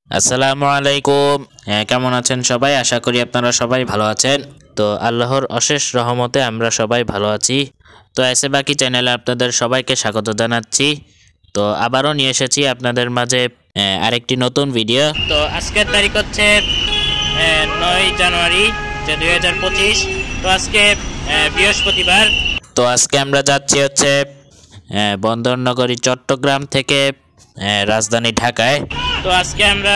আসসালামু আলাইকুম। কেমন আছেন সবাই? আশা করি আপনারা সবাই ভালো আছেন। তো আল্লাহর অশেষ রহমতে আমরা সবাই ভালো আছি। তো এসে বাকি চ্যানেলে আপনাদের সবাইকে স্বাগত জানাচ্ছি। তো আবারও নিয়ে এসেছি আপনাদের মাঝে আরেকটি নতুন ভিডিও। তো আজকের তারিখ হচ্ছে 9 জানুয়ারি 2025। তো আজকে বৃহস্পতিবার। তো আজকে আমরা যাচ্ছি হচ্ছে বন্দরনগরী চট্টগ্রাম থেকে রাজধানী ঢাকায়। তো আজকে আমরা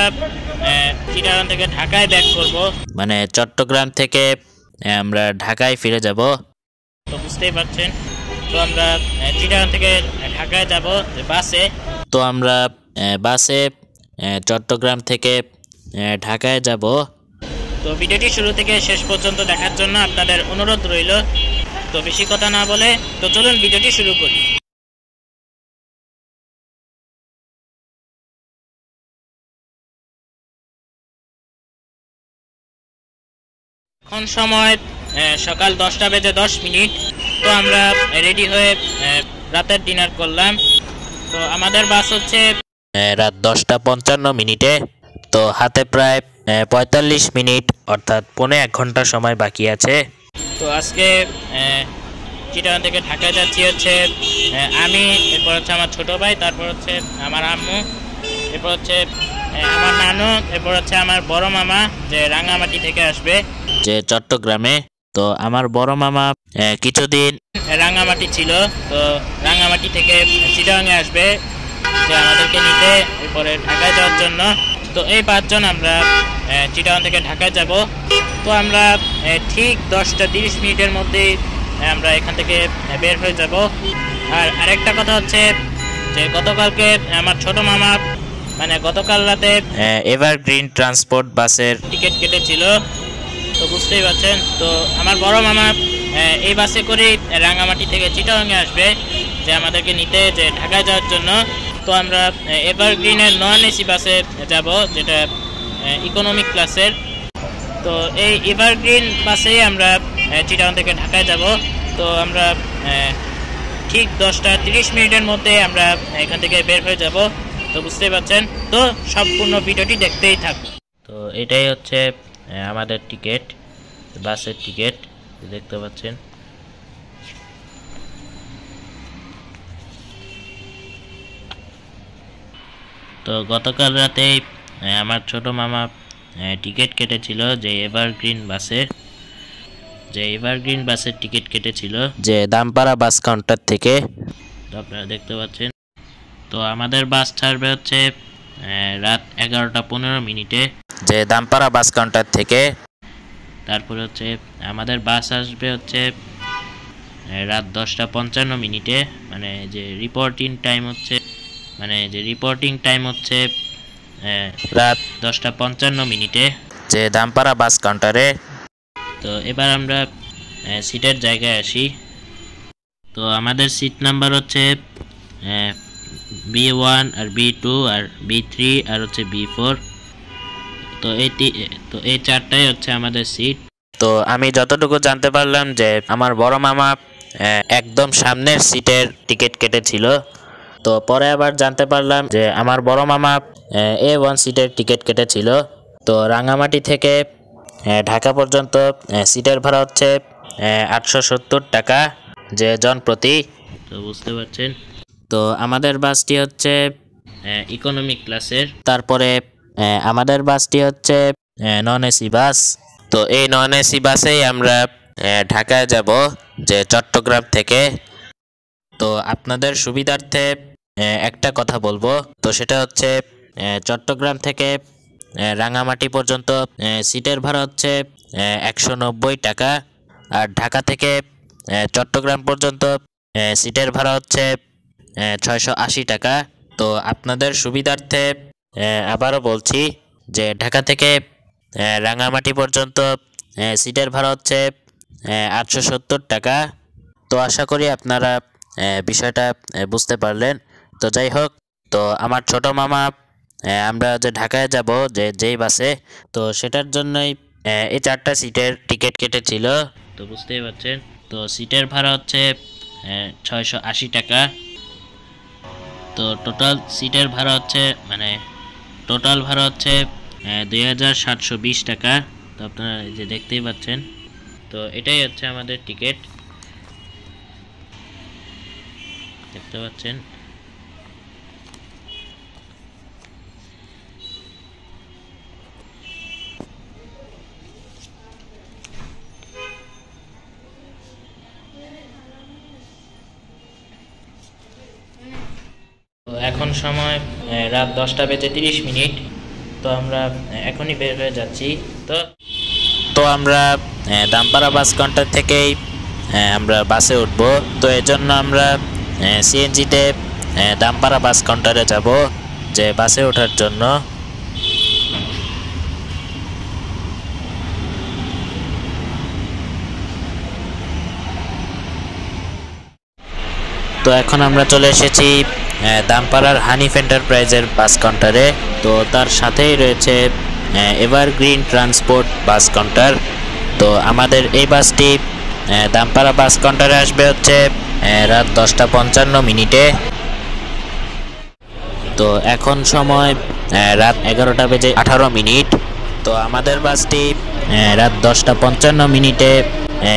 চিটাগাং থেকে ঢাকায় ব্যাক করব, মানে চট্টগ্রাম থেকে আমরা ঢাকায় ফিরে যাব। তো বুঝতেই পারছেন, তো আমরা চিটাগাং থেকে ঢাকায় যাব বাসে। তো আমরা বাসে চট্টগ্রাম থেকে ঢাকায় যাব। তো ভিডিওটি শুরু থেকে শেষ পর্যন্ত দেখার জন্য আপনাদের অনুরোধ রইল। তো বেশি কথা না বলে তো চলুন ভিডিওটি শুরু করি। এখন সময় সকাল 10:10। তো আমরা রেডি হয়ে রাতের ডিনার করলাম। তো আমাদের বাস হচ্ছে রাত 10:55। তো হাতে প্রায় 45 মিনিট অর্থাৎ 1.25 ঘন্টা সময় বাকি আছে। তো আজকে চিটাগাং থেকে ঢাকায় যাচ্ছি হচ্ছে আমি, এরপর হচ্ছে আমার ছোট ভাই, তারপর হচ্ছে আমার আম্মু, এরপর হচ্ছে আমার নানু, এরপর হচ্ছে আমার বড় মামা যে রাঙামাটি থেকে আসবে, যে চট্টগ্রামে। তো আমার বড় মামা কিছুদিন রাঙামাটি ছিল, তো রাঙামাটি থেকে চিটাগাংয়ে আসবে যে আমাদেরকে নিতে, এরপরে ঢাকায় যাওয়ার জন্য। তো এই 5 জন আমরা চিটাগাং থেকে ঢাকায় যাব। তো আমরা ঠিক 10:30 মধ্যেই আমরা এখান থেকে বের হয়ে যাব। আর আরেকটা কথা হচ্ছে যে গতকালকে আমার ছোট মামা, মানে গতকাল রাতে এভারগ্রিন ট্রান্সপোর্ট বাসের টিকিট কেটেছিল। তো বুঝতেই পারছেন, তো আমার বড় মামা এই বাসে করে রাঙামাটি থেকে চিটাগাংয়ে আসবে যে আমাদেরকে নিতে, যে ঢাকায় যাওয়ার জন্য। তো আমরা এভারগ্রিনের নন এসি বাসে যাব, যেটা ইকোনমিক ক্লাসের। তো এই এভারগ্রিন বাসেই আমরা চিটাগাং থেকে ঢাকায় যাব। তো আমরা ঠিক 10:30 মধ্যে আমরা এখান থেকে বের হয়ে যাব। তো বুঝতেই পারছেন, তো সম্পূর্ণ ভিডিওটি দেখতেই থাকুন। তো এটাই হচ্ছে আমাদের টিকিট, বাসের টিকিট দেখতে পাচ্ছেন। তো গতকাল রাতে আমার ছোট মামা টিকিট কেটেছিল যে এভারগ্রিন বাসের টিকিট কেটেছিল যে দামপাড়া বাস কাউন্টার থেকে। তো আপনারা দেখতে পাচ্ছেন, তো আমাদের বাস ছাড়বে হচ্ছে রাত 11:15 যে দামপাড়া বাস কাউন্টার থেকে। তারপরে হচ্ছে আমাদের বাস আসবে হচ্ছে রাত 10:55, মানে যে রিপোর্টিং টাইম হচ্ছে রাত 10:55 যে দামপাড়া বাস কাউন্টারে। তো এবার আমরা সিটের জায়গায় আসি। তো আমাদের সিট নাম্বার হচ্ছে B1 আর B2 আর B3 আর হচ্ছে B4। তো এই 4টাই হচ্ছে আমাদের সিট। তো আমি যতটুকু জানতে পারলাম যে আমার বড় মামা একদম সামনের সিটের টিকিট কেটেছিল। তো পরে আবার জানতে পারলাম যে আমার বড় মামা A1 সিটের টিকিট কেটেছিল। তো রাঙামাটি থেকে ঢাকা পর্যন্ত সিটের ভাড়া হচ্ছে 870 টাকা যে জন প্রতি। তো বুঝতে পারছেন, তো আমাদের বাসটি হচ্ছে ইকোনমিক ক্লাসের। তারপরে আমাদের বাসটি হচ্ছে নন এসি বাস। তো এই নন এসি বাসেই আমরা ঢাকায় যাব যে চট্টগ্রাম থেকে। তো আপনাদের সুবিধার্থে একটা কথা বলবো, তো সেটা হচ্ছে চট্টগ্রাম থেকে রাঙামাটি পর্যন্ত সিটের ভাড়া হচ্ছে 190 টাকা, আর ঢাকা থেকে চট্টগ্রাম পর্যন্ত সিটের ভাড়া হচ্ছে 680 টাকা। তো আপনাদের সুবিধার্থে আবারও বলছি যে ঢাকা থেকে রাঙামাটি পর্যন্ত সিটের ভাড়া হচ্ছে 870 টাকা। তো আশা করি আপনারা বিষয়টা বুঝতে পারলেন। তো যাই হোক, তো আমার ছোট মামা আমরা যে ঢাকায় যাব যেই বাসে, তো সেটার জন্যই এই 4টা সিটের টিকিট কেটেছিল। তো বুঝতেই পারছেন, তো সিটের ভাড়া হচ্ছে 680 টাকা। তো টোটাল সিটের ভাড়া হচ্ছে মানে টোটাল ভাড়া হচ্ছে 2720 টাকা। তো আপনারা এই যে দেখতেই পাচ্ছেন। তো এটাই হচ্ছে আমাদের টিকিট, দেখতে পাচ্ছেন। তো এখন সময় রাত 10:30। তো আমরা এখনই বের হয়ে যাচ্ছি। তো আমরা দামপাড়া বাস কাউন্টার থেকেই আমরা বাসে উঠব। তো এজন্য আমরা সিএনজিতে দামপাড়া বাস কাউন্টারে যাব যে বাসে ওঠার জন্য। তো এখন আমরা চলে এসেছি দামপাড়ার হানিফ এন্টারপ্রাইজের বাস কাউন্টারে। তো তার সাথেই রয়েছে এভারগ্রিন ট্রান্সপোর্ট বাস কাউন্টার। তো আমাদের এই বাসটি দামপাড়া বাস কাউন্টারে আসবে হচ্ছে রাত 10:55। তো এখন সময় রাত 11:18। তো আমাদের বাসটি রাত 10:55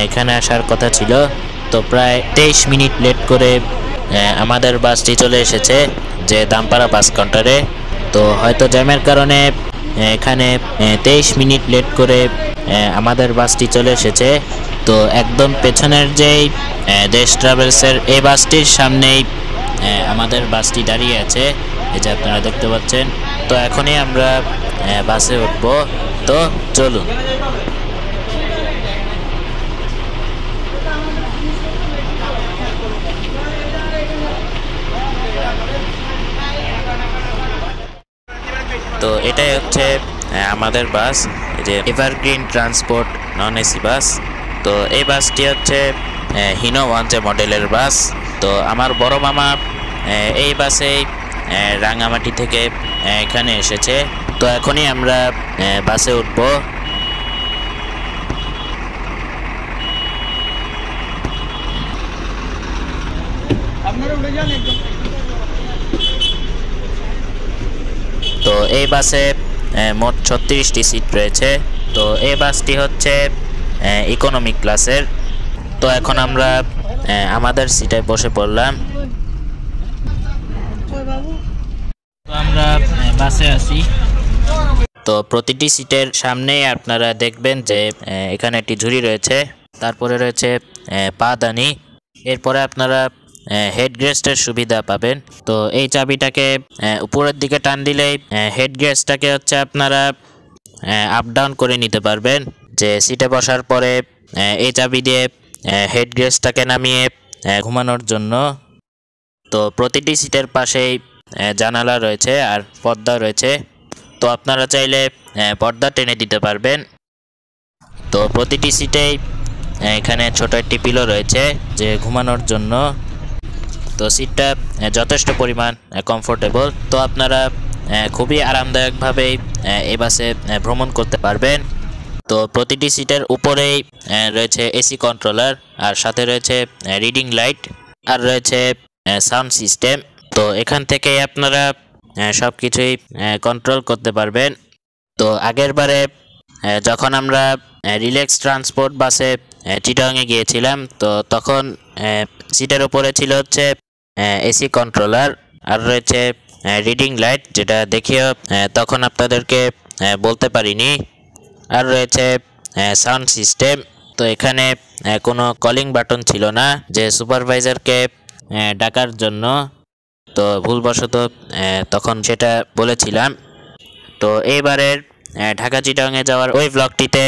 এখানে আসার কথা ছিল। তো প্রায় 23 মিনিট লেট করে আমাদের বাসটি চলে এসেছে যে দামপাড়া বাস কাউন্টারে। তো হয়তো জ্যামের কারণে এখানে 23 মিনিট লেট করে আমাদের বাসটি চলে এসেছে। তো একদম পেছনের যেই দেশ ট্রাভেলসের এই বাসটির সামনেই আমাদের বাসটি দাঁড়িয়ে আছে, এই যে আপনারা দেখতে পাচ্ছেন। তো এখনই আমরা বাসে উঠব। তো চলুন। তো এটাই হচ্ছে আমাদের বাস, যে evergreen transport non AC bus. তো এই বাসটি হচ্ছে হিনো 1 মডেলের বাস। তো আমার বড় মামা এই বাসে রাঙামাটি থেকে এখানে এসেছে। তো এখনই আমরা বাসে উঠব। তো এই বাসে মোট 36টি সিট রয়েছে। তো এই বাসটি হচ্ছে ইকোনমিক ক্লাসের। তো এখন আমরা আমাদের সিটে বসে পড়লাম। তো আমরা বাসে আছি। তো প্রতিটি সিটের সামনেই আপনারা দেখবেন যে এখানে একটি ঝুড়ি রয়েছে, তারপরে রয়েছে পাদানি, এরপরে আপনারা হেডরেস্টের সুবিধা পাবেন। তো এই চাবিটাকে উপরের দিকে টান দিলেই হেডরেস্টটাকে হচ্ছে আপনারা আপ ডাউন করে নিতে পারবেন। যে সিটে বসার পরে এই চাবি দিয়ে হেডরেস্টটাকে নামিয়ে ঘুমানোর জন্য। তো প্রতিটি সিটের পাশেই জানালা রয়েছে আর পর্দা রয়েছে। তো আপনারা চাইলে পর্দা টেনে দিতে পারবেন। তো প্রতিটি সিটেই এখানে ছোট একটি পিলো রয়েছে যে ঘুমানোর জন্য। তো সিটটা যথেষ্ট পরিমাণ কমফোর্টেবল। তো আপনারা খুবই আরামদায়কভাবে এই বাসে ভ্রমণ করতে পারবেন। তো প্রতিটি সিটের উপরেই রয়েছে এসি কন্ট্রোলার, আর সাথে রয়েছে রিডিং লাইট, আর রয়েছে সাউন্ড সিস্টেম। তো এখান থেকে আপনারা সব কিছুই কন্ট্রোল করতে পারবেন। তো আগের বারে যখন আমরা রিল্যাক্স ট্রান্সপোর্ট বাসে চিটাগাংয়ে গিয়েছিলাম, তো তখন সিটের উপরে ছিল হচ্ছে এসি কন্ট্রোলার, আর রয়েছে রিডিং লাইট, যেটা দেখিয়ে তখন আপনাদেরকে বলতে পারিনি, আর রয়েছে সাউন্ড সিস্টেম। তো এখানে কোনো কলিং বাটন ছিল না যে সুপারভাইজারকে ডাকার জন্য। তো ভুলবশত তখন সেটা বলেছিলাম। তো এইবারের ঢাকা চিটাগাংয়ে যাওয়ার ওই ব্লগটিতে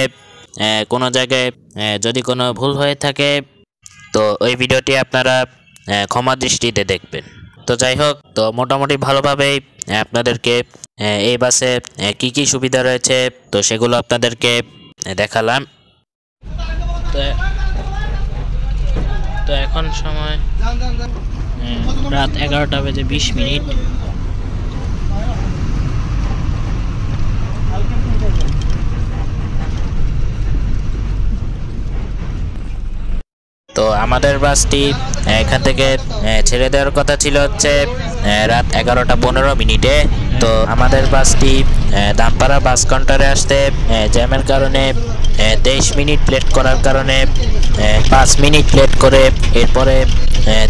কোনো জায়গায় যদি কোনো ভুল হয়ে থাকে, তো ওই ভিডিওটি আপনারা ক্ষমা দৃষ্টিতে দেখবেন। তো যাই হোক, তো মোটামুটি ভালোভাবেই আপনাদেরকে এই বাসে কি কি সুবিধা রয়েছে তো সেগুলো আপনাদেরকে দেখালাম। তো এখন সময় রাত 11:20। তো আমাদের বাসটি এখান থেকে ছেড়ে দেওয়ার কথা ছিল হচ্ছে রাত 11:15। তো আমাদের বাসটি দামপাড়া বাস কাউন্টারে আসতে জ্যামের কারণে 23 মিনিট লেট করার কারণে 5 মিনিট লেট করে এরপরে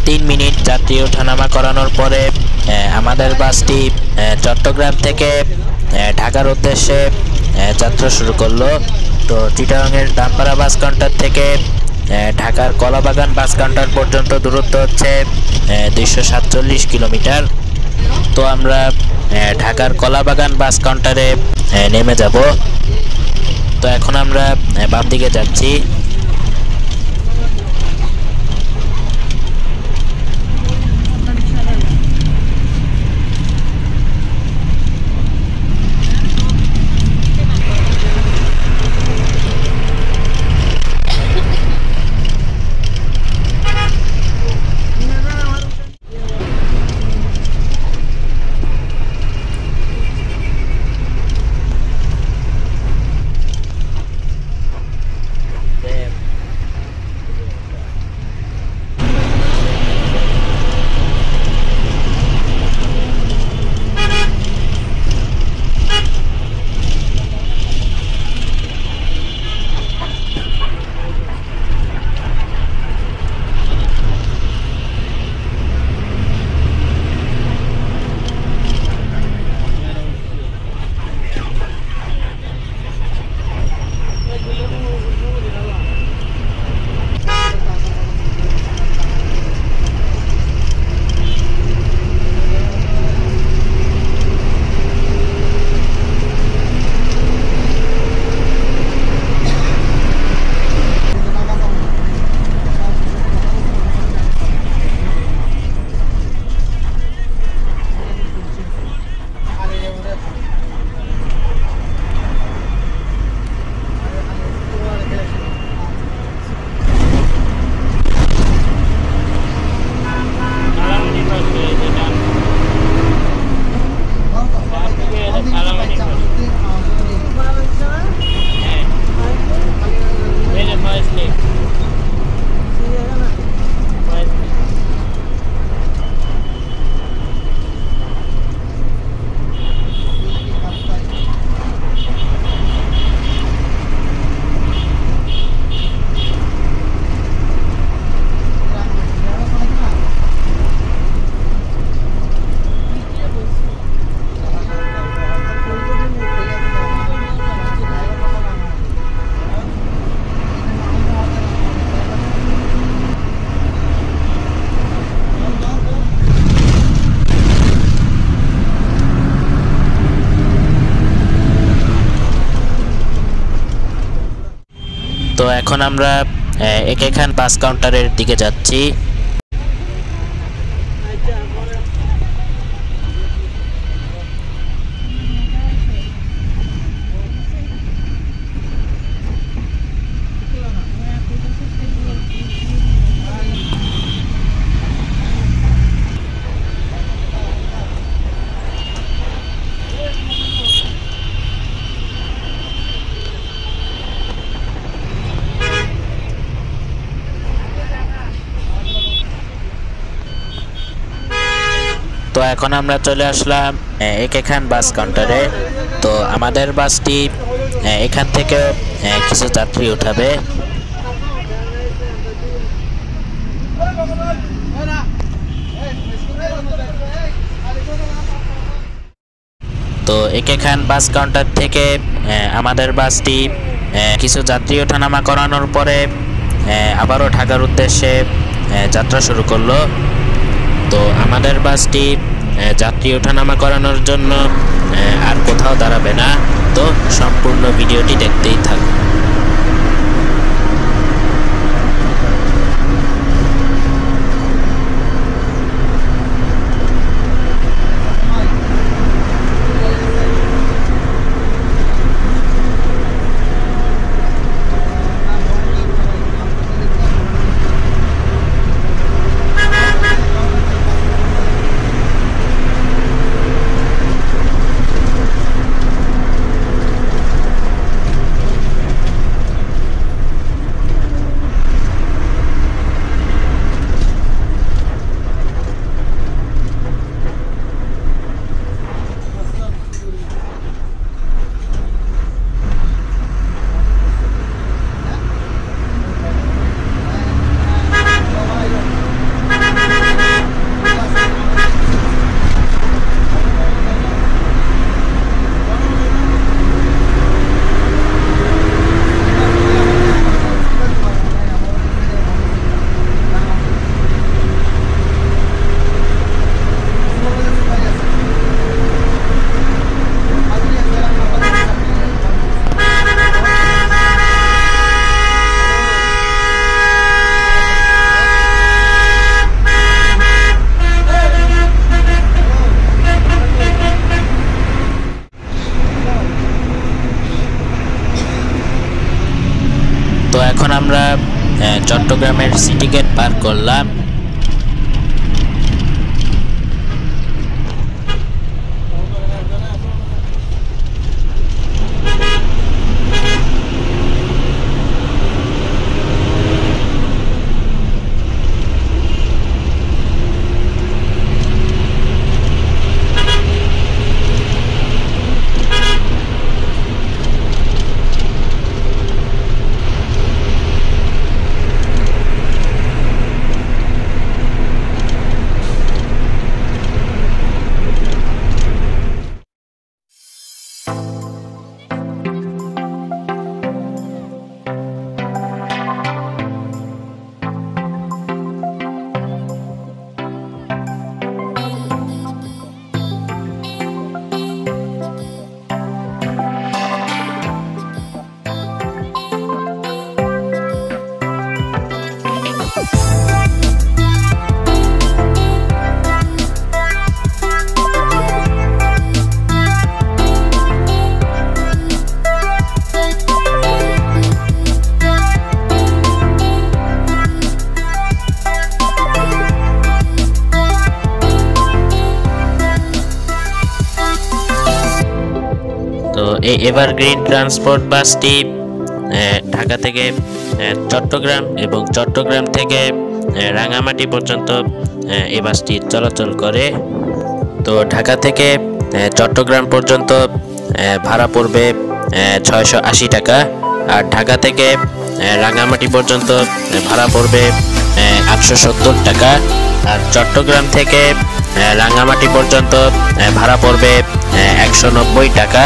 3 মিনিট যাত্রী ওঠানামা করানোর পরে আমাদের বাসটি চট্টগ্রাম থেকে ঢাকার উদ্দেশ্যে যাত্রা শুরু করলো। তো চিটাগাংয়ের দামপাড়া বাস কাউন্টার থেকে ঢাকার কলাবাগান বাস কাউন্টার পর্যন্ত দূরত্ব হচ্ছে 247 কিলোমিটার। তো আমরা ঢাকার কলাবাগান বাস কাউন্টারে নেমে যাব। তো এখন আমরা বাম দিকে যাচ্ছি। তো এখন আমরা একে খান বাস কাউন্টারের দিকে যাচ্ছি। তো এখন আমরা চলে আসলাম একে খান বাস কাউন্টারে। তো আমাদের বাসটি এখান থেকে কিছু যাত্রী উঠাবে। তো একে খান বাস কাউন্টার থেকে আমাদের বাসটি কিছু যাত্রী ওঠানামা করানোর পরে আবারও ঢাকার উদ্দেশ্যে যাত্রা শুরু করলো। তো আমাদের বাসটি যাত্রী ওঠানামা করানোর জন্য আর কোথাও দাঁড়াবে না। তো সম্পূর্ণ ভিডিওটি দেখতেই থাকুন। এখন আমরা চট্টগ্রামের সিটি গেট পার করলাম। তো এই এভারগ্রিন ট্রান্সপোর্ট বাসটি ঢাকা থেকে চট্টগ্রাম এবং চট্টগ্রাম থেকে রাঙামাটি পর্যন্ত এই বাসটি চলাচল করে। তো ঢাকা থেকে চট্টগ্রাম পর্যন্ত ভাড়া পড়বে 680 টাকা, আর ঢাকা থেকে রাঙামাটি পর্যন্ত ভাড়া পড়বে 870 টাকা, আর চট্টগ্রাম থেকে রাঙামাটি পর্যন্ত ভাড়া পড়বে 190 টাকা।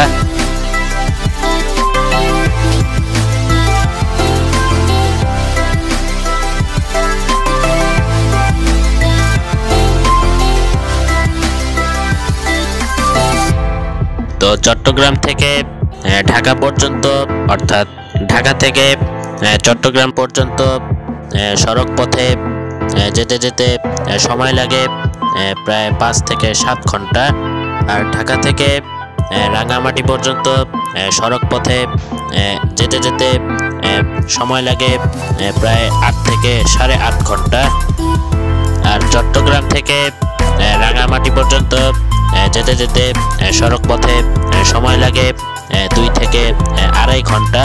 তো চট্টগ্রাম থেকে ঢাকা পর্যন্ত, অর্থাৎ ঢাকা থেকে চট্টগ্রাম পর্যন্ত সড়ক পথে যেতে যেতে সময় লাগে প্রায় 5 থেকে 7 ঘন্টা, আর ঢাকা থেকে রাঙামাটি পর্যন্ত সড়ক পথে যেতে যেতে সময় লাগে প্রায় 8 থেকে 8.5 ঘন্টা, আর চট্টগ্রাম থেকে রাঙামাটি পর্যন্ত যেতে যেতে সড়ক পথে সময় লাগে 2 থেকে 2.5 ঘন্টা।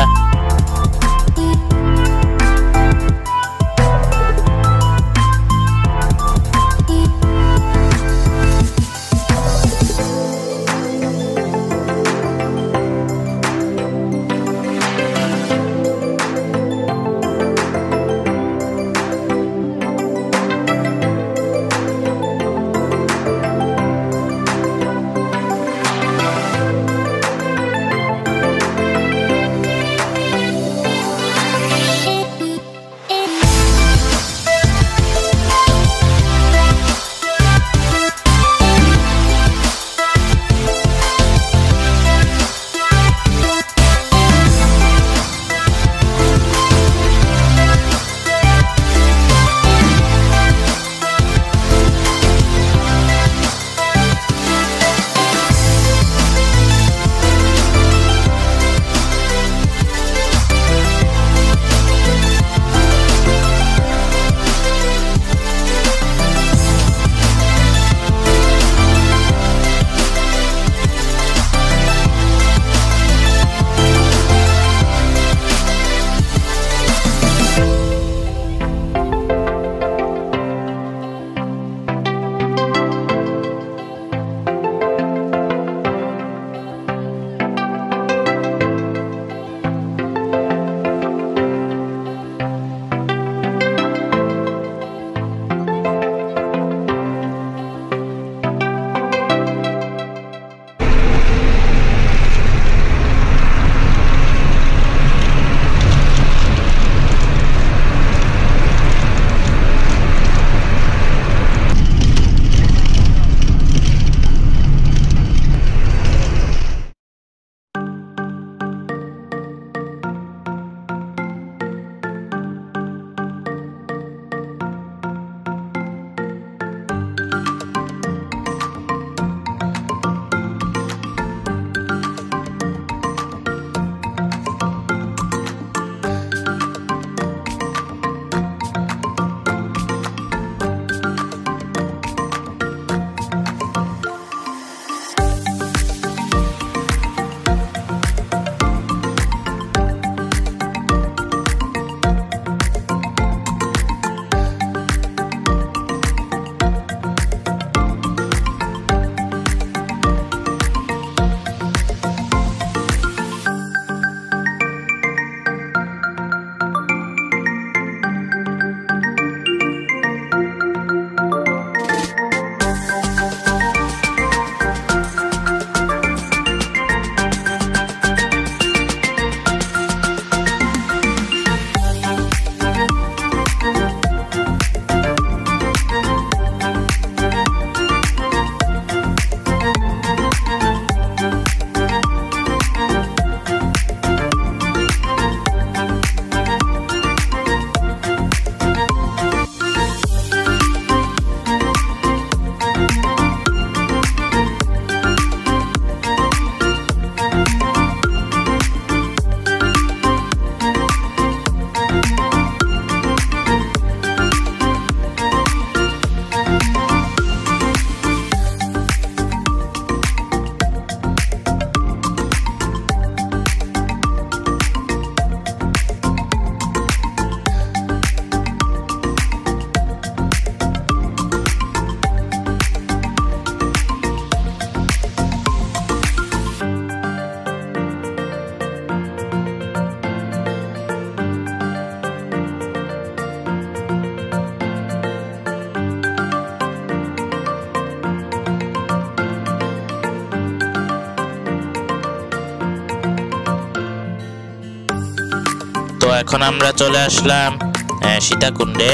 এখন আমরা চলে আসলাম সীতাকুণ্ডে।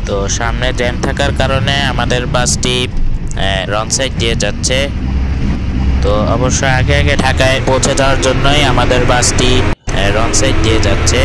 তো সামনে জ্যাম থাকার কারণে আমাদের বাসটি রং সাইড দিয়ে যাচ্ছে। তো অবশ্যই আগে আগে ঢাকায় পৌঁছে যাওয়ার জন্যই আমাদের বাসটি রং সাইড দিয়ে যাচ্ছে।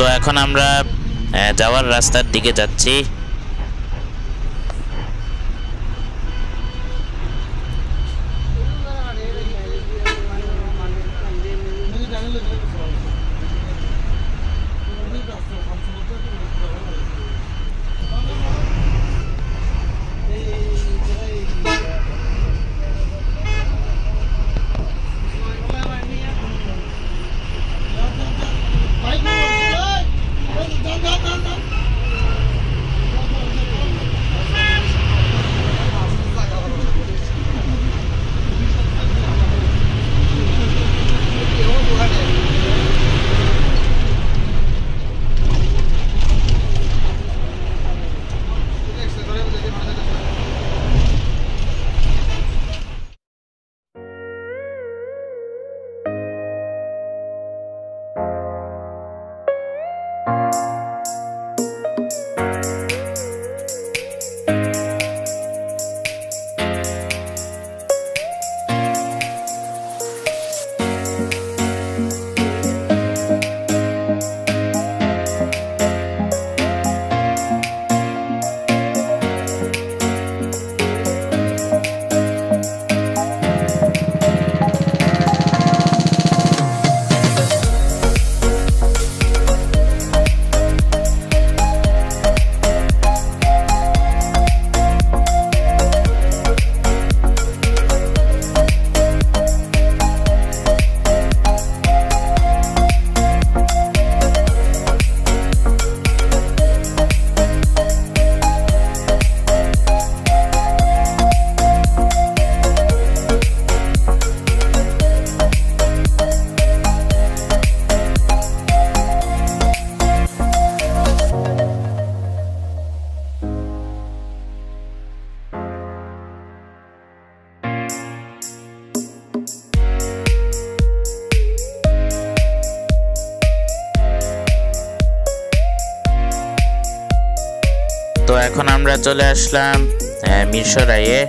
তো এখন আমরা যাওয়ার রাস্তার দিকে যাচ্ছি। এখন আমরা চলে আসলাম মিরসরাইয়ে।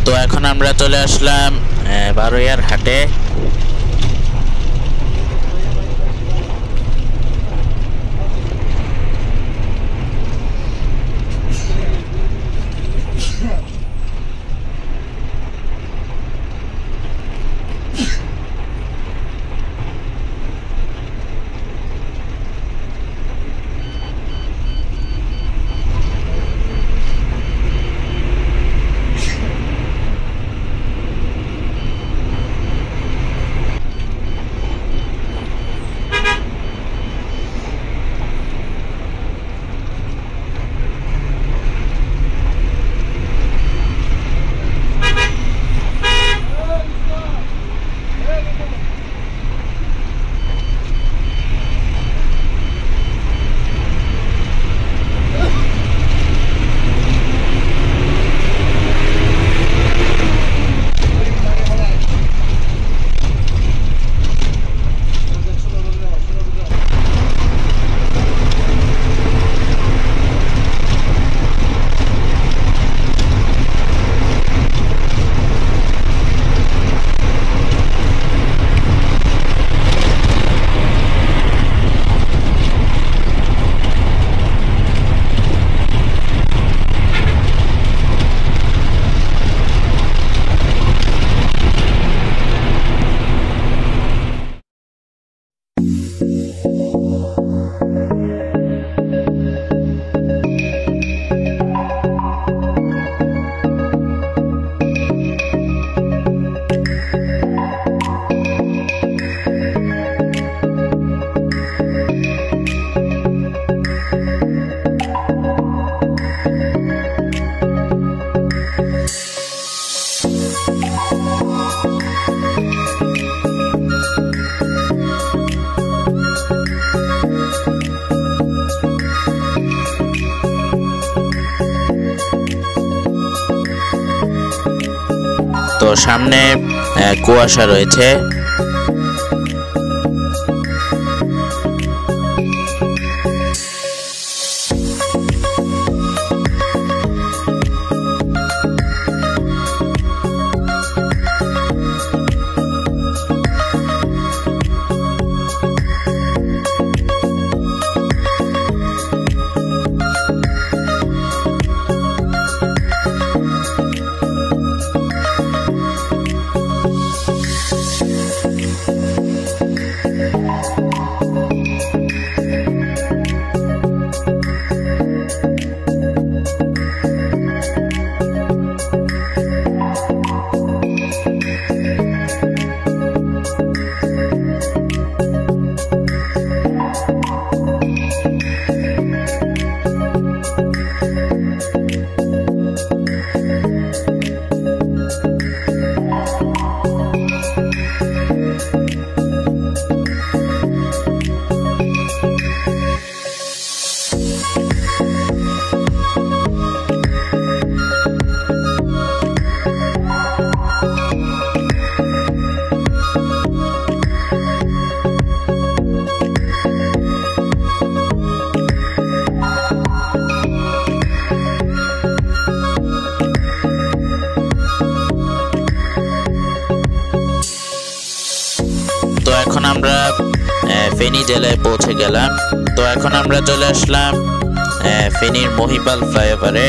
তো এখন আমরা চলে আসলাম বারোয়ার হাটে। তো সামনে কুয়াশা রয়েছে। তো এখন আমরা ফেনী জেলায় পৌঁছে গেলাম। তো এখন আমরা চলে আসলাম ফেনীর মহিপাল ফ্লাইওভারে।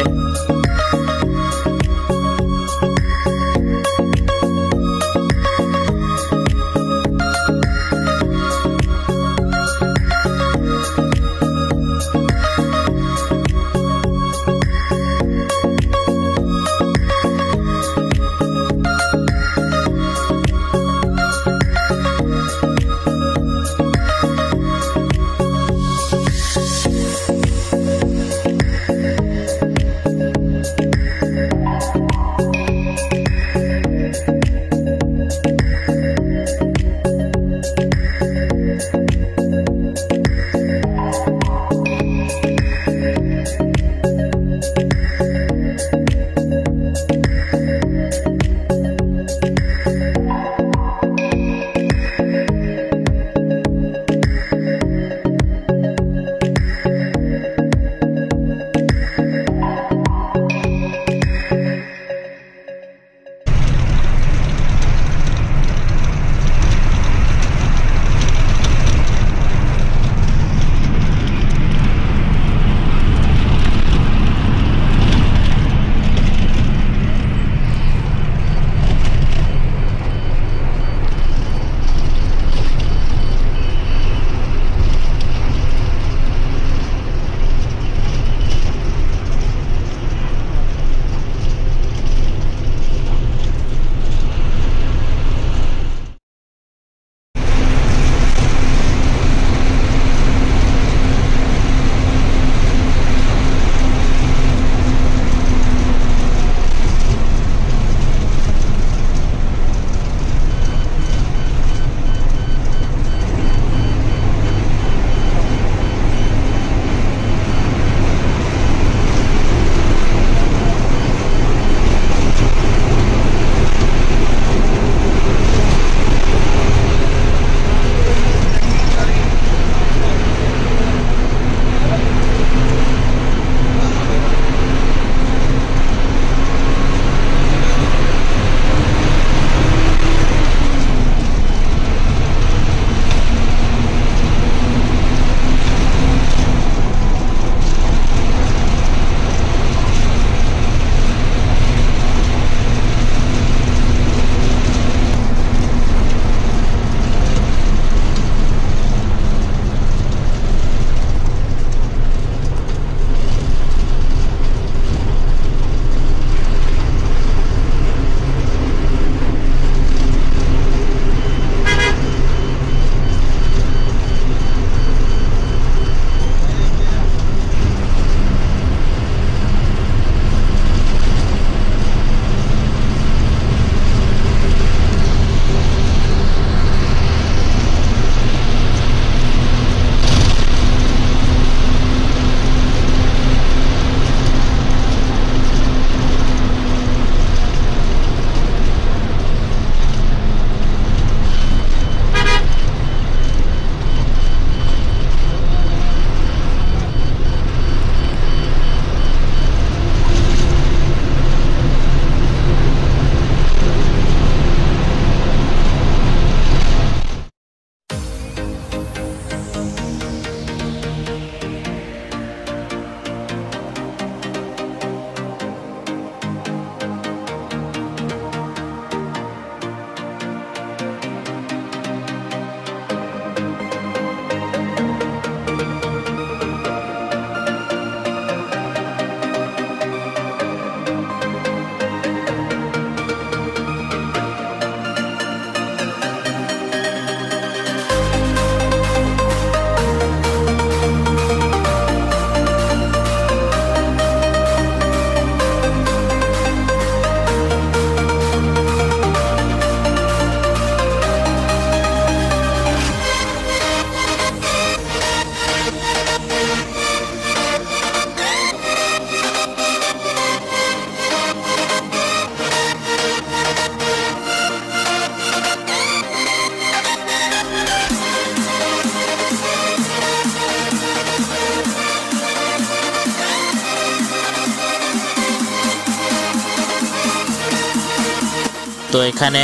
তো এখানে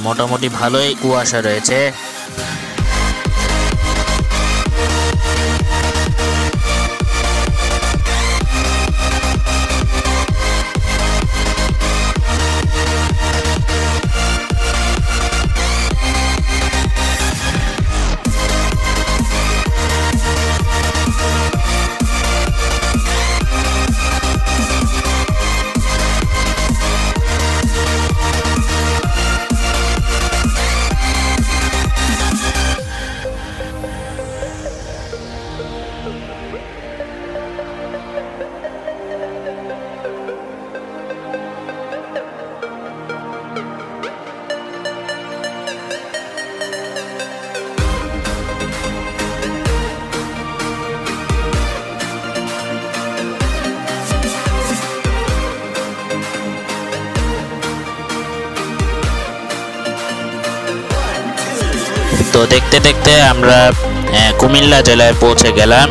মোটামুটি ভালোই কুয়াশা রয়েছে। তো দেখতে দেখতে আমরা কুমিল্লা জেলায় পৌঁছে গেলাম।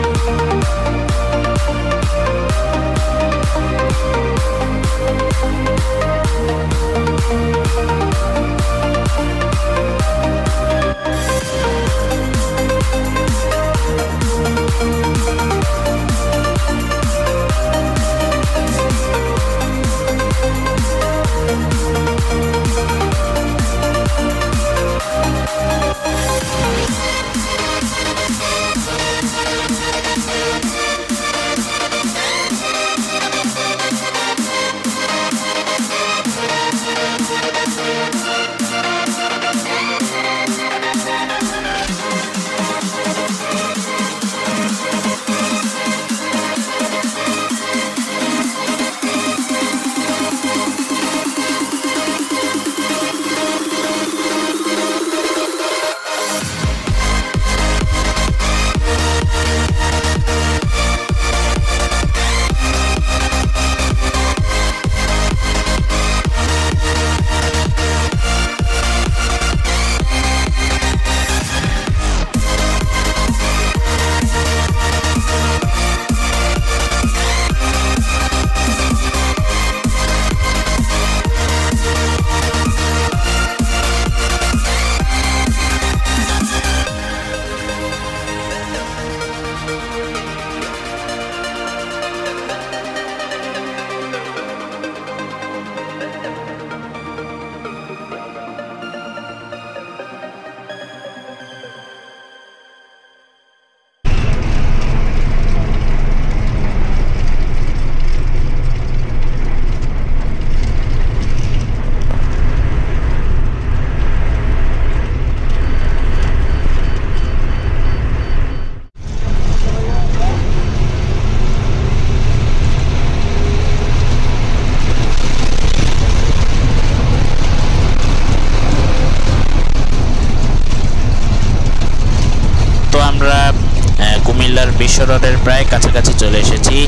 কুমিল্লার বিশ্ব রোডের প্রায় কাছাকাছি চলে এসেছি।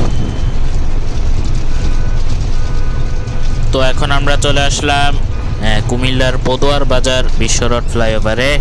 তো এখন আমরা চলে আসলাম কুমিল্লার পদুয়ার বাজার বিশ্ব রোড ফ্লাইওভারে।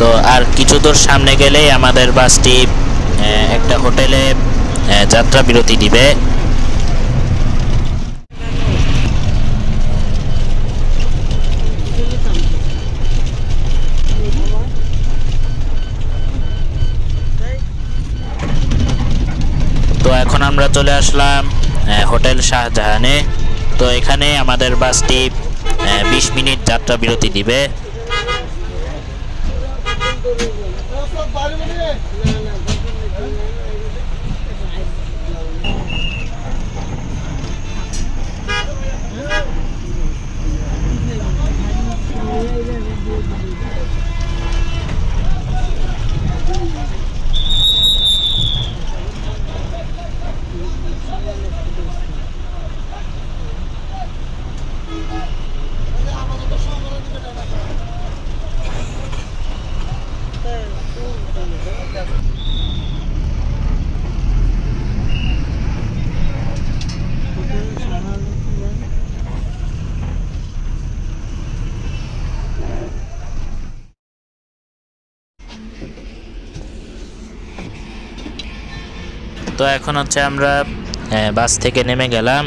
তো আর কিছু দূর সামনে গেলেই আমাদের বাসটি একটা হোটেলে যাত্রা বিরতি দিবে। চলে আসলাম হোটেল শাহজাহানে। তো এখানে আমাদের বাসটি 20 মিনিট যাত্রা বিরতি দিবে। তো এখন হচ্ছে আমরা বাস থেকে নেমে গেলাম।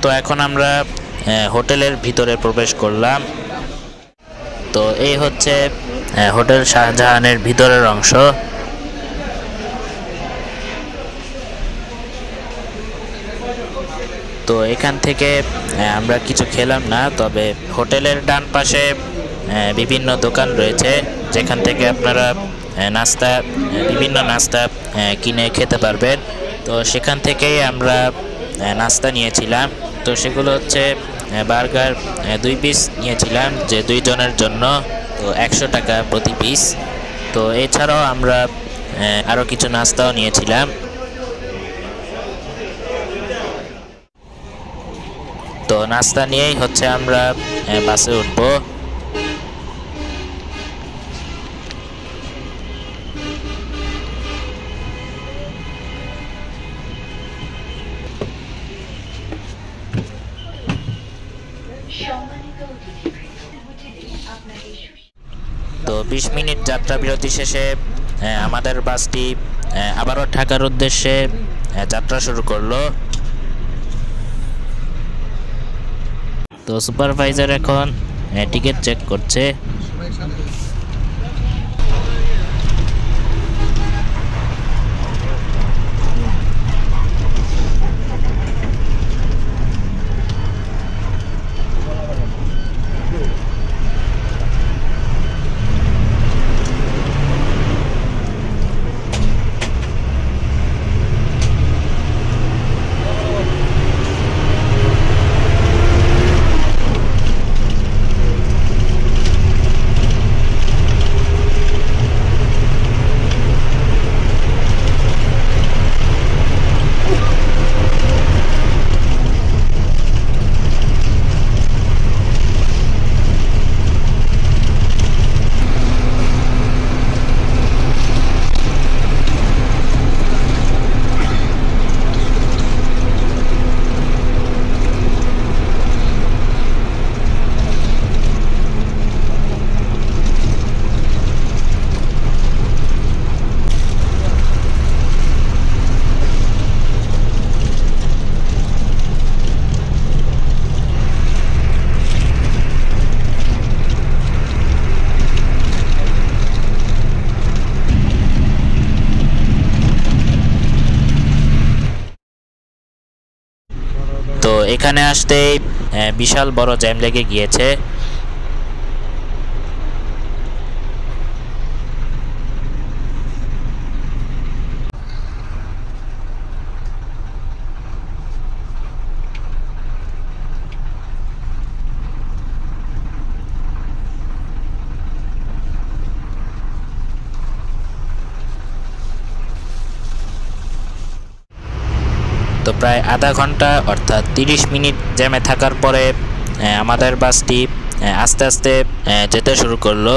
তো এখন আমরা হোটেলের ভিতরে প্রবেশ করলাম। তো এই হচ্ছে হোটেল শাহজাহানের ভিতরের অংশ। তো এখান থেকে আমরা কিছু খেলাম না, তবে হোটেলের ডান পাশে বিভিন্ন দোকান রয়েছে যেখান থেকে আপনারা বিভিন্ন নাস্তা কিনে খেতে পারবেন। তো সেখান থেকেই আমরা নাস্তা নিয়েছিলাম। তো সেগুলো হচ্ছে বার্গার 2 পিস নিয়েছিলাম, যে 2 জনের জন্য, তো 100 টাকা প্রতি পিস। তো এছাড়াও আমরা আরও কিছু নাস্তাও নিয়েছিলাম। তো নাস্তা নিয়েই হচ্ছে আমরা বাসে উঠবো। তো 20 মিনিট যাত্রা বিরতি শেষে আমাদের বাসটি আবারও ঢাকার উদ্দেশ্যে যাত্রা শুরু করলো। তো সুপারভাইজার এখন টিকিট চেক করছে। তো এখানে আসতেই বিশাল বড় জ্যাম লেগে গিয়েছে। তো প্রায় আধা ঘন্টা অর্থাৎ 30 মিনিট জ্যামে থাকার পরে আমাদের বাসটি আস্তে আস্তে যেতে শুরু করলো।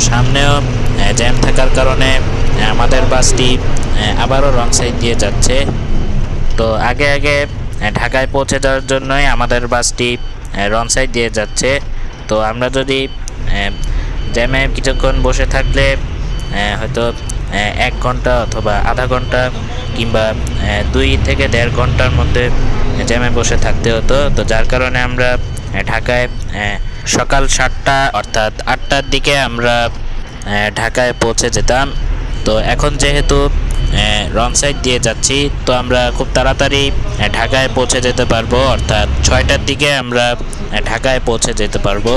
সামনেও জ্যাম থাকার কারণে আমাদের বাসটি আবারও রং সাইড দিয়ে যাচ্ছে। তো আগে আগে ঢাকায় পৌঁছে যাওয়ার জন্যই আমাদের বাসটি রং সাইড দিয়ে যাচ্ছে। তো আমরা যদি জ্যামে কিছুক্ষণ বসে থাকলে হয়তো 1 ঘন্টা অথবা আধা ঘন্টা কিংবা 2 থেকে 1.5 ঘন্টার মধ্যে জ্যামে বসে থাকতে হতো। তো যার কারণে আমরা ঢাকায় সকাল 7টা অর্থাৎ 8টার দিকে আমরা ঢাকায় পৌঁছে যেতাম। তো এখন যেহেতু রং সাইড দিয়ে যাচ্ছি, তো আমরা খুব তাড়াতাড়ি ঢাকায় পৌঁছে যেতে পারবো, অর্থাৎ 6টার দিকে আমরা ঢাকায় পৌঁছে যেতে পারবো।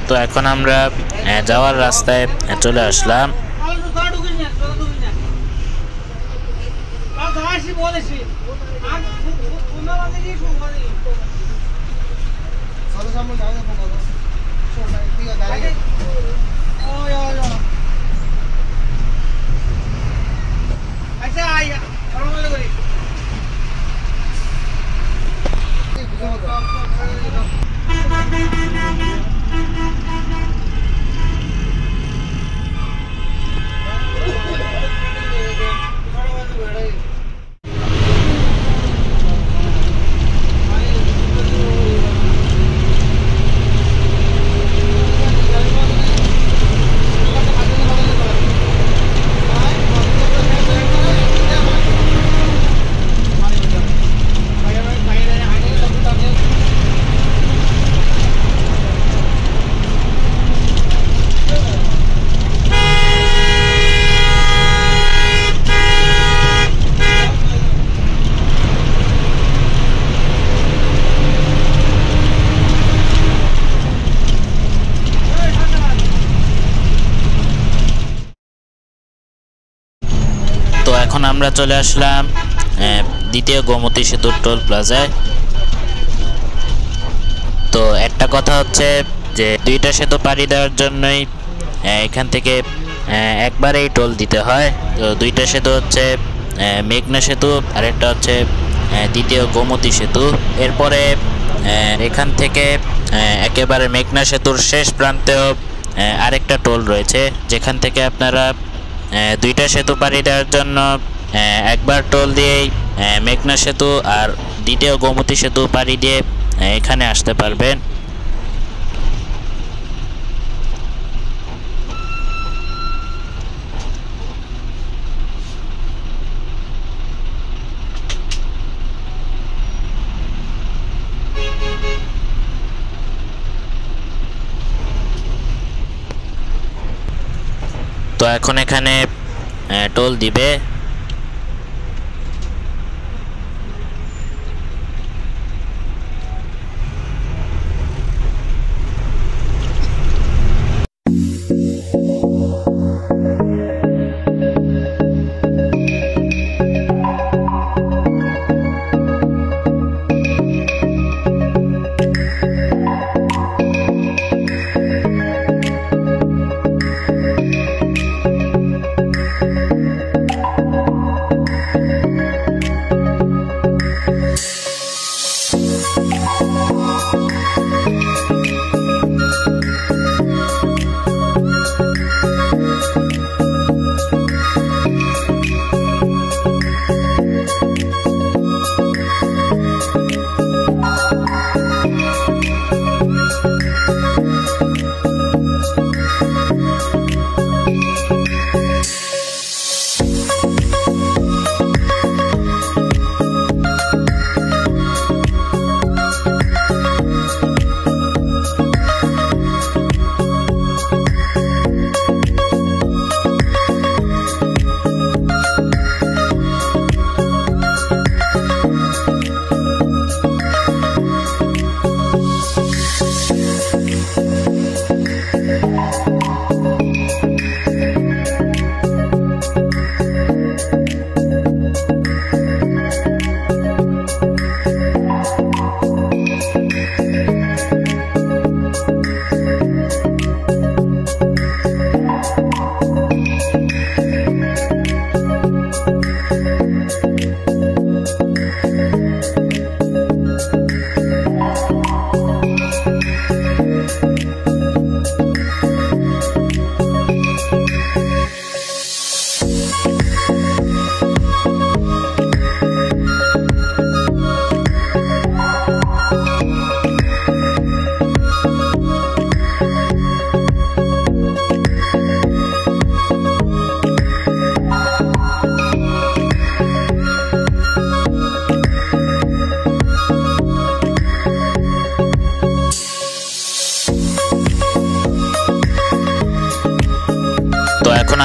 তো এখন আমরা যাওয়ার রাস্তায় চলে আসলাম। তো এখন আমরা চলে আসলাম দ্বিতীয় গোমতী সেতুর টোল প্লাজায়। তো একটা কথা হচ্ছে যে 2টা সেতু পাড়ি দেওয়ার জন্যই এখান থেকে একবারেই টোল দিতে হয়। তো 2টা সেতু হচ্ছে মেঘনা সেতু আর একটা হচ্ছে দ্বিতীয় গোমতী সেতু। এরপরে এখান থেকে একেবারে মেঘনা সেতুর শেষ প্রান্তেও আরেকটা টোল রয়েছে, যেখান থেকে আপনারা 2টা সেতু পাড়ি দেওয়ার জন্য একবার টোল দিয়েই মেঘনা সেতু আর দ্বিতীয় গোমতী সেতু পাড়ি দিয়ে এখানে আসতে পারবেন। তো এখন এখানে টোল দিবে।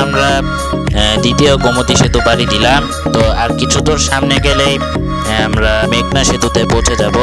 আমরা দ্বিতীয় গোমতী সেতু পাড়ি দিলাম। তো আর কিছু দূর সামনে গেলেই আমরা মেঘনা সেতুতে পৌঁছে যাব।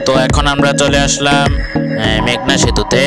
তো এখন আমরা চলে আসলাম মেঘনা সেতুতে।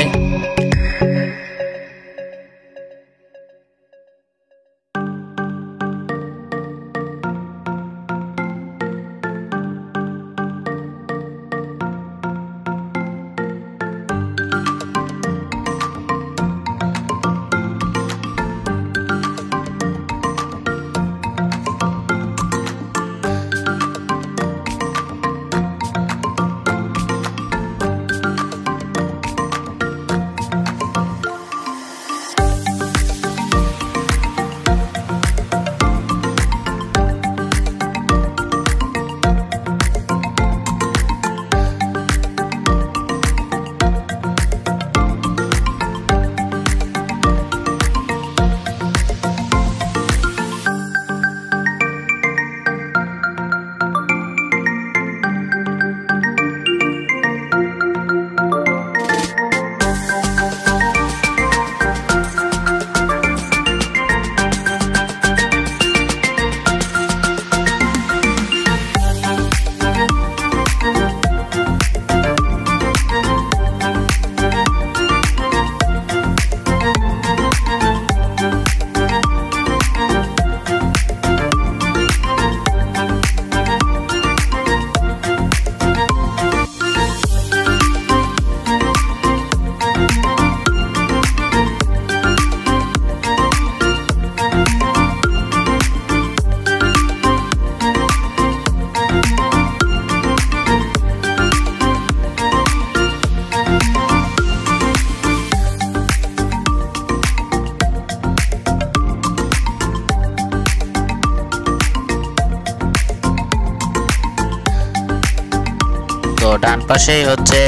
তো ডান পাশেই হচ্ছে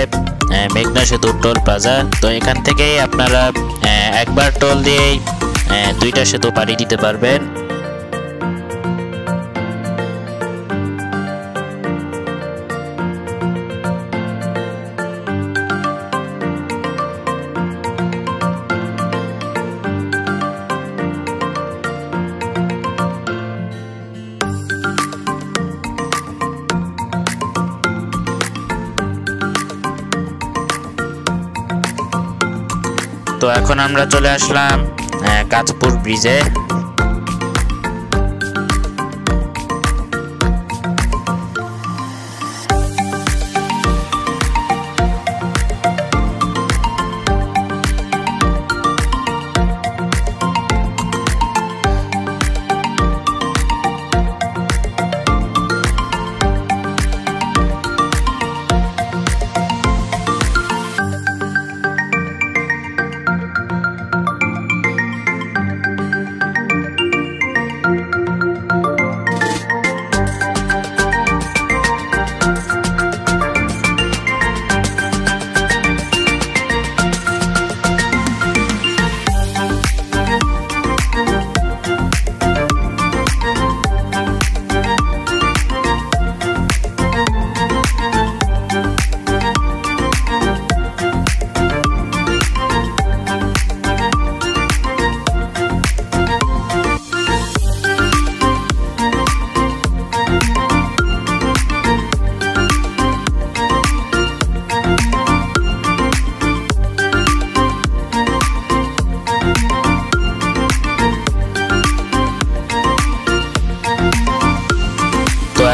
মেঘনা সেতু টোল প্লাজা। তো এখান থেকেই আপনারা একবার টোল দিয়েই দুইটা সেতু পাড়ি দিতে পারবেন। তো এখন আমরা চলে আসলাম কাঁচপুর ব্রিজে।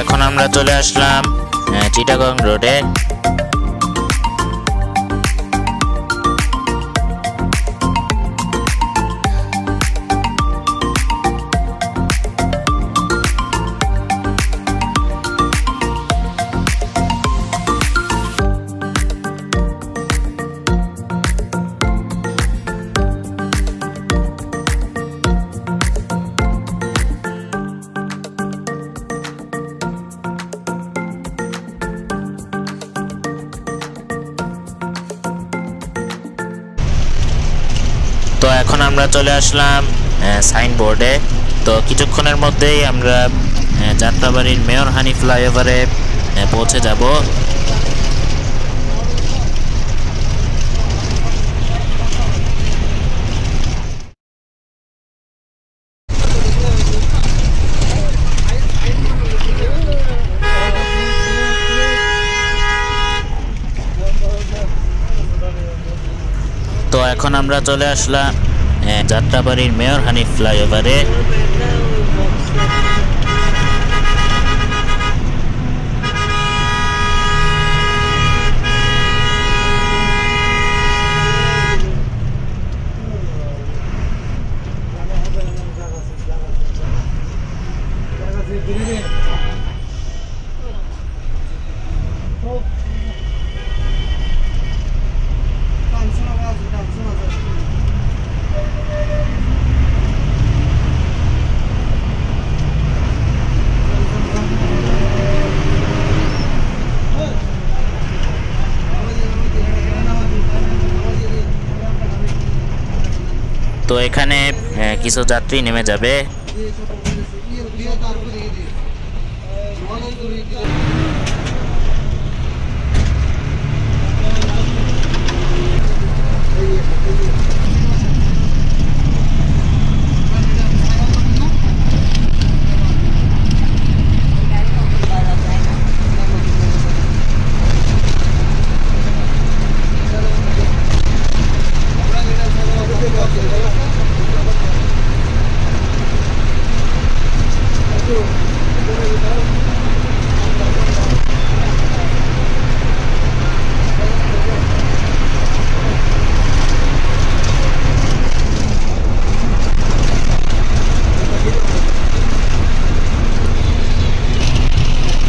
এখন আমরা চলে আসলাম চিটাগং রোডে। তো এখন আমরা চলে আসলাম সাইনবোর্ডে। তো কিছুক্ষণের মধ্যেই আমরা যাত্রাবাড়ির মেয়র হানি ফ্লাইওভারে পৌঁছে যাব। তো এখন আমরা চলে আসলাম যাত্রাবাড়ির মেয়র হানি ফ্লাইওভারে। তো এখানে কিছু যাত্রী নেমে যাবে।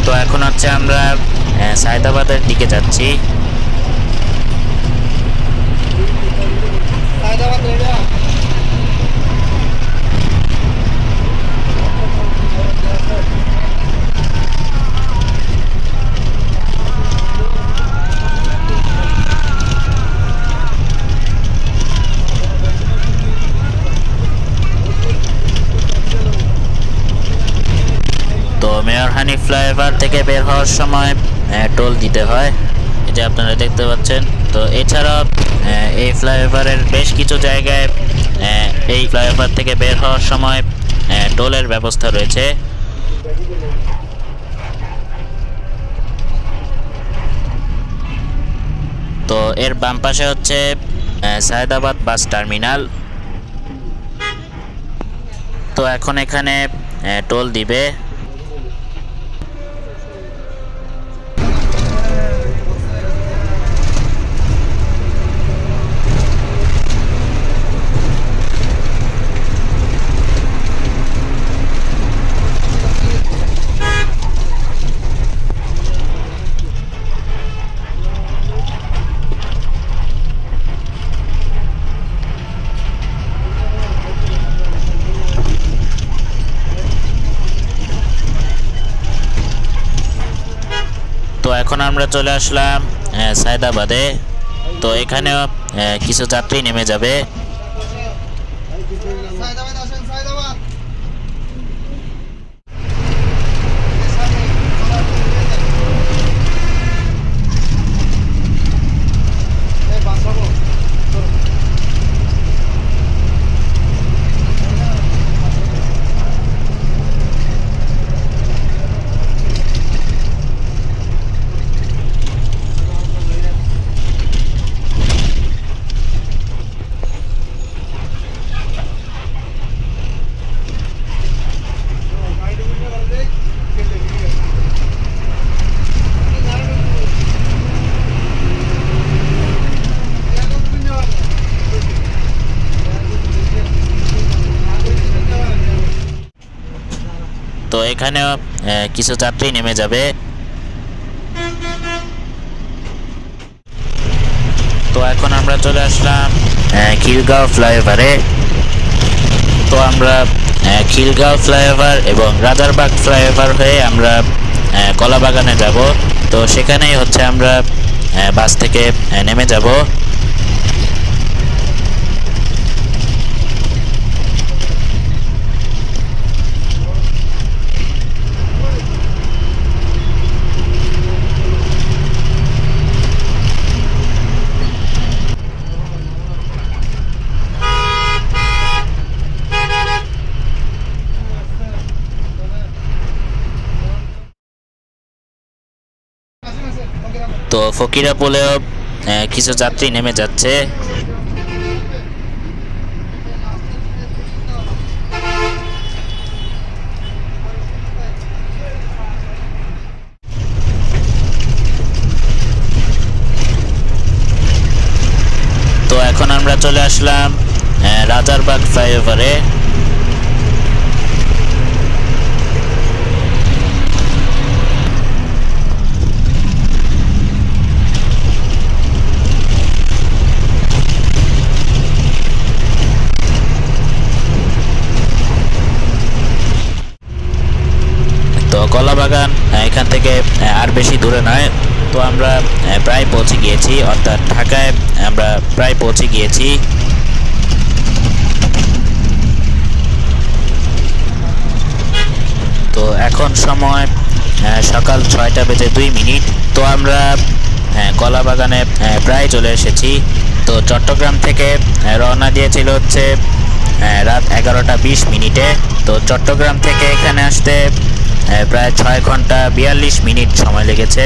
তো এখন হচ্ছে আমরা সায়দাবাদের দিকে যাচ্ছি। তো মেয়র হানি ফ্লাইওভার থেকে বের হওয়ার সময় টোল দিতে হয়, এই যে আপনারা দেখতে পাচ্ছেন। তো এছাড়াও এই ফ্লাইওভারের বেশ কিছু জায়গায় এই ফ্লাইওভার থেকে বের হওয়ার সময় টোলের ব্যবস্থা রয়েছে। তো এর বাম পাশে হচ্ছে সায়দাবাদ বাস টার্মিনাল। তো এখন এখানে টোল দিবে। তো এখন আমরা চলে আসলাম সায়দাবাদে। তো এখানেও কিছু যাত্রী নেমে যাবে। এখানেও কিছু যাত্রী নেমে যাবে। তো এখন আমরা চলে আসলাম খিলগাঁও ফ্লাইওভারে। তো আমরা খিলগাঁও ফ্লাইওভার এবং রাজারবাগ ফ্লাইওভার হয়ে আমরা কলাবাগানে যাব। তো সেখানেই হচ্ছে আমরা বাস থেকে নেমে যাব। তো ফকিরাপুলেও কিছু যাত্রী নেমে যাচ্ছে। তো এখন আমরা চলে আসলাম রাজারবাগ ফ্লাইওভারে। তো কলাবাগান এখান থেকে আর বেশি দূরে নয়। তো আমরা প্রায় পৌঁছে গিয়েছি, অর্থাৎ ঢাকায় আমরা প্রায় পৌঁছে গিয়েছি। তো এখন সময় সকাল 6টা বেজে 2 মিনিট। তো আমরা কলাবাগানে প্রায় চলে এসেছি। তো চট্টগ্রাম থেকে রওনা দিয়েছিল হচ্ছে রাত 11টা 20 মিনিটে। তো চট্টগ্রাম থেকে এখানে আসতে প্রায় 6 ঘন্টা 42 মিনিট সময় লেগেছে।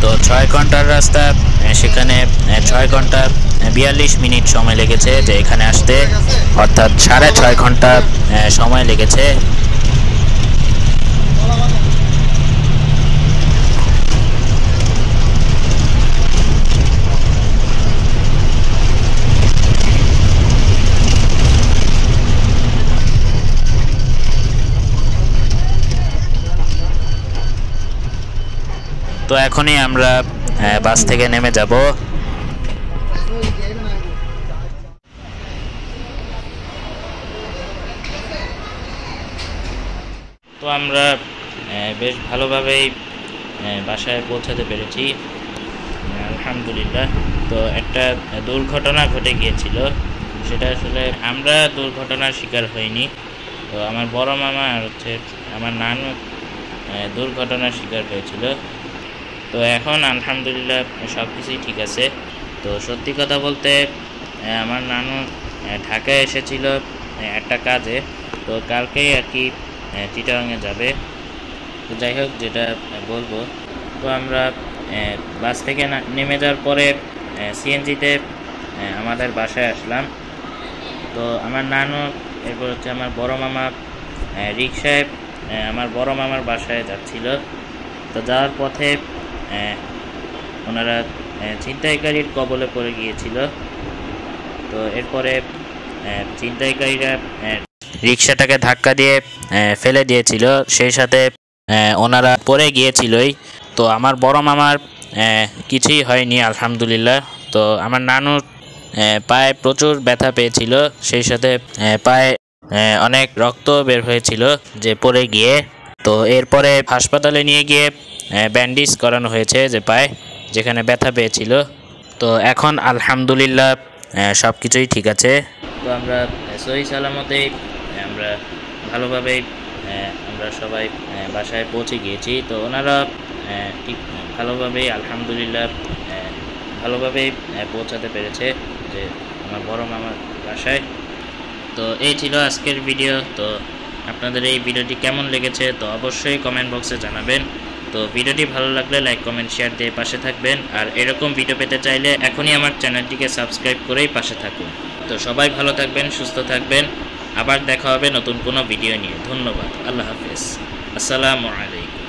তো 6 ঘন্টার রাস্তা, সেখানে 6 ঘন্টা 42 মিনিট সময় লেগেছে যে এখানে আসতে, অর্থাৎ 6.5 ঘন্টা সময় লেগেছে। তো এখনই আমরা বাস থেকে নেমে যাব। তো আমরা বেশ ভালোভাবেই বাসায় পৌঁছাতে পেরেছি, আলহামদুলিল্লাহ। তো একটা দুর্ঘটনা ঘটে গিয়েছিল, সেটা আসলে আমরা দুর্ঘটনার শিকার হইনি। তো আমার বড় মামা আর হচ্ছে আমার নানু দুর্ঘটনার শিকার হয়েছিল। তো এখন আলহামদুলিল্লাহ সব কিছুই ঠিক আছে। তো সত্যি কথা বলতে আমার নানু ঢাকায় এসেছিল একটা কাজে। তো কালকেই আর কি চিটাগাঙে যাবে। তো যাই হোক, যেটা বলবো, তো আমরা বাস থেকে নেমে যাওয়ার পরে সিএনজিতে আমাদের বাসায় আসলাম। তো আমার নানু, এরপর হচ্ছে আমার বড় মামা রিকশায় আমার বড় মামার বাসায় যাচ্ছিল। তো যাওয়ার পথে ওনারা ছিনতাইকারীর কবলে পড়ে গিয়েছিল। তো এরপরে ছিনতাইকারীরা রিকশাটাকে ধাক্কা দিয়ে ফেলে দিয়েছিল, সেই সাথে ওনারা পড়ে গিয়েছিলই। তো আমার বড় মামার কিছুই হয়নি আলহামদুলিল্লাহ। তো আমার নানুর পায়ে প্রচুর ব্যথা পেয়েছিল, সেই সাথে পায়ে অনেক রক্ত বের হয়েছিল যে পড়ে গিয়ে। তো এরপরে হাসপাতালে নিয়ে গিয়ে ব্যান্ডেজ করানো হয়েছে যে পায়ে যেখানে ব্যথা পেয়েছিল। তো এখন আলহামদুলিল্লাহ সব কিছুই ঠিক আছে। তো আমরা সহি সালামতেই আমরা ভালোভাবেই আমরা সবাই বাসায় পৌঁছে গিয়েছি। তো ওনারা ঠিক ভালোভাবেই আলহামদুলিল্লাহ ভালোভাবেই পৌঁছাতে পেরেছে যে আমার বড় মামার বাসায়। তো এই ছিল আজকের ভিডিও। তো আপনাদের এই ভিডিওটি কেমন লেগেছে তো অবশ্যই কমেন্ট বক্সে জানাবেন। তো ভিডিওটি ভালো লাগলে লাইক কমেন্ট শেয়ার দিয়ে পাশে থাকবেন। আর এরকম ভিডিও পেতে চাইলে এখনই আমার চ্যানেলটিকে সাবস্ক্রাইব করেই পাশে থাকুন। তো সবাই ভালো থাকবেন, সুস্থ থাকবেন। আবার দেখা হবে নতুন কোনো ভিডিও নিয়ে। ধন্যবাদ। আল্লাহ হাফেজ। আসসালামু আলাইকুম।